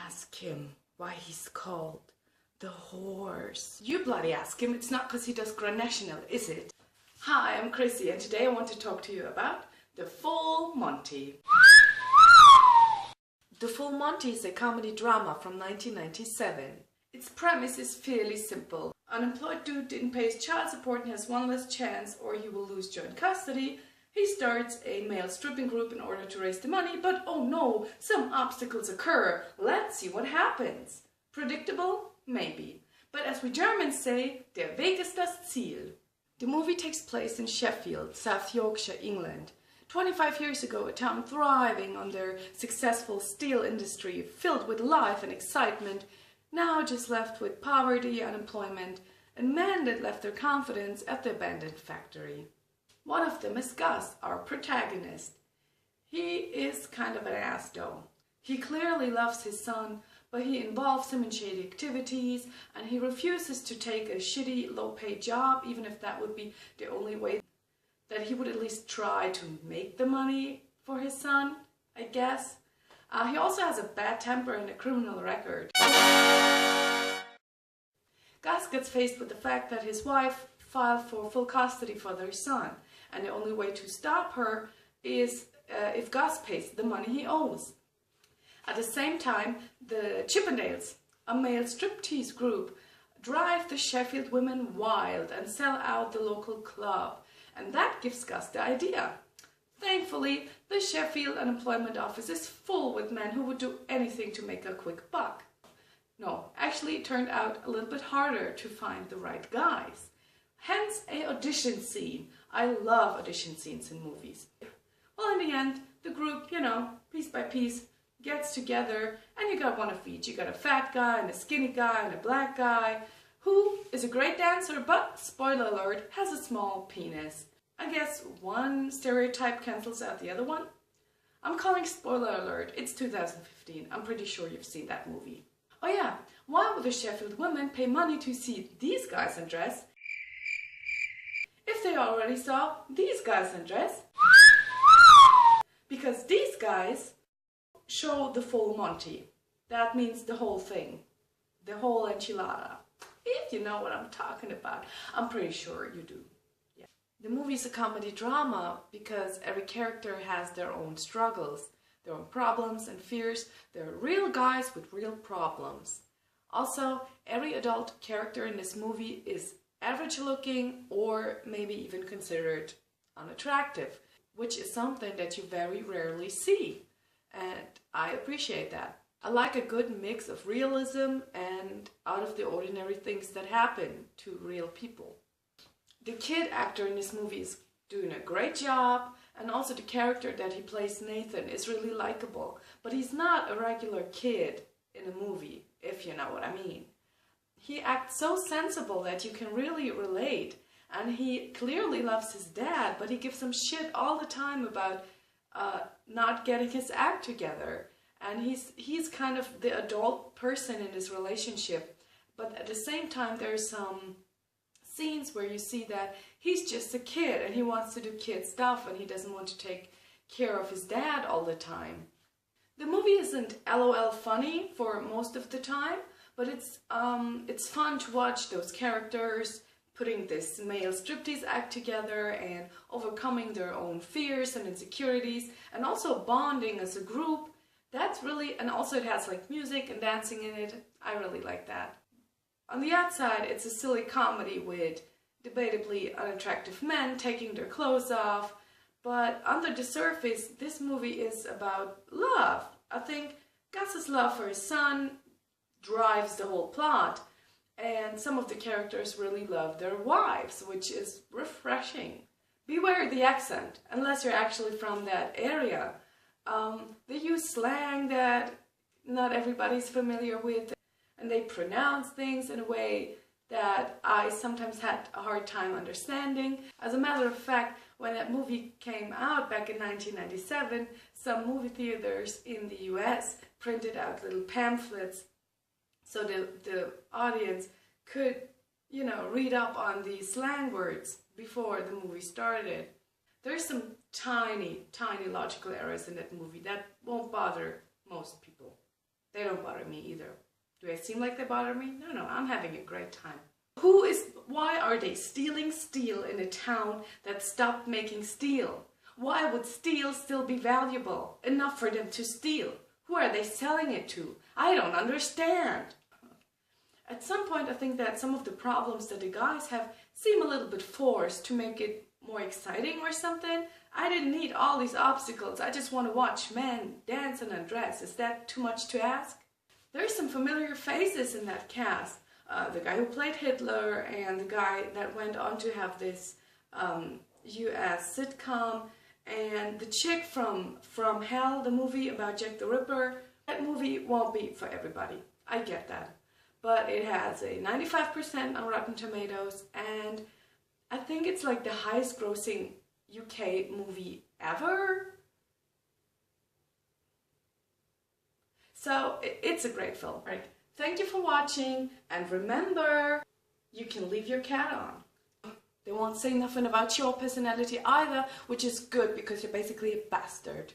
Ask him why he's called the horse. You bloody ask him, it's not because he does Grand National, is it? Hi, I'm Chrissy and today I want to talk to you about The Full Monty. The Full Monty is a comedy drama from 1997. Its premise is fairly simple. Unemployed dude didn't pay his child support and has one less chance or he will lose joint custody. He starts a male stripping group in order to raise the money, but oh no, some obstacles occur. Let's see what happens. Predictable? Maybe. But as we Germans say, der Weg ist das Ziel. The movie takes place in Sheffield, South Yorkshire, England. 25 years ago, a town thriving on their successful steel industry, filled with life and excitement, now just left with poverty, unemployment, and men that left their confidence at the abandoned factory. One of them is Gus, our protagonist. He is kind of an ass though. He clearly loves his son, but he involves him in shady activities and he refuses to take a shitty low-paid job, even if that would be the only way that he would at least try to make the money for his son, I guess. He also has a bad temper and a criminal record. Gus gets faced with the fact that his wife filed for full custody for their son, and the only way to stop her is if Gus pays the money he owes. At the same time, the Chippendales, a male striptease group, drive the Sheffield women wild and sell out the local club, and that gives Gus the idea. Thankfully, the Sheffield Unemployment Office is full with men who would do anything to make a quick buck. No, actually it turned out a little bit harder to find the right guys. Hence a audition scene. I love audition scenes in movies. Well, in the end, the group, piece by piece, gets together and you got one of each. You got a fat guy and a skinny guy and a black guy who is a great dancer, but, spoiler alert, has a small penis. I guess one stereotype cancels out the other one. I'm calling spoiler alert. It's 2015. I'm pretty sure you've seen that movie. Oh yeah, why would the Sheffield women pay money to see these guys undress if they already saw these guys undress? Because these guys show the full Monty. That means the whole thing. The whole enchilada. If you know what I'm talking about. I'm pretty sure you do. The movie is a comedy drama because every character has their own struggles, their own problems and fears. They're real guys with real problems. Also, every adult character in this movie is average looking or maybe even considered unattractive, which is something that you very rarely see. And I appreciate that. I like a good mix of realism and out of the ordinary things that happen to real people. The kid actor in this movie is doing a great job, and also the character that he plays, Nathan, is really likable. But he's not a regular kid in a movie, if you know what I mean. He acts so sensible that you can really relate, and he clearly loves his dad, but he gives him shit all the time about not getting his act together. And he's kind of the adult person in this relationship, but at the same time there's some scenes where you see that he's just a kid and he wants to do kid stuff and he doesn't want to take care of his dad all the time. The movie isn't LOL funny for most of the time, but it's fun to watch those characters putting this male striptease act together and overcoming their own fears and insecurities and also bonding as a group. That's really, and also it has like music and dancing in it. I really like that. On the outside, it's a silly comedy with debatably unattractive men taking their clothes off, but under the surface, this movie is about love. I think Gus's love for his son drives the whole plot, and some of the characters really love their wives, which is refreshing. Beware the accent, unless you're actually from that area. They use slang that not everybody's familiar with, and they pronounce things in a way that I sometimes had a hard time understanding. As a matter of fact, when that movie came out back in 1997, some movie theaters in the US printed out little pamphlets so the audience could, read up on these slang words before the movie started. There's some tiny logical errors in that movie that won't bother most people. They don't bother me either. Do I seem like they bother me? No, no, I'm having a great time. Why are they stealing steel in a town that stopped making steel? Why would steel still be valuable enough for them to steal? Who are they selling it to? I don't understand. At some point, I think that some of the problems that the guys have seem a little bit forced to make it more exciting or something. I didn't need all these obstacles. I just want to watch men dance and undress. Is that too much to ask? There's some familiar faces in that cast. The guy who played Hitler and the guy that went on to have this US sitcom, and the chick from Hell, the movie about Jack the Ripper. That movie won't be for everybody. I get that. But it has a 95% on Rotten Tomatoes, and I think it's like the highest grossing UK movie ever. So it's a great film. Right. Thank you for watching, and remember, you can leave your cat on. They won't say nothing about your personality either, which is good because you're basically a bastard.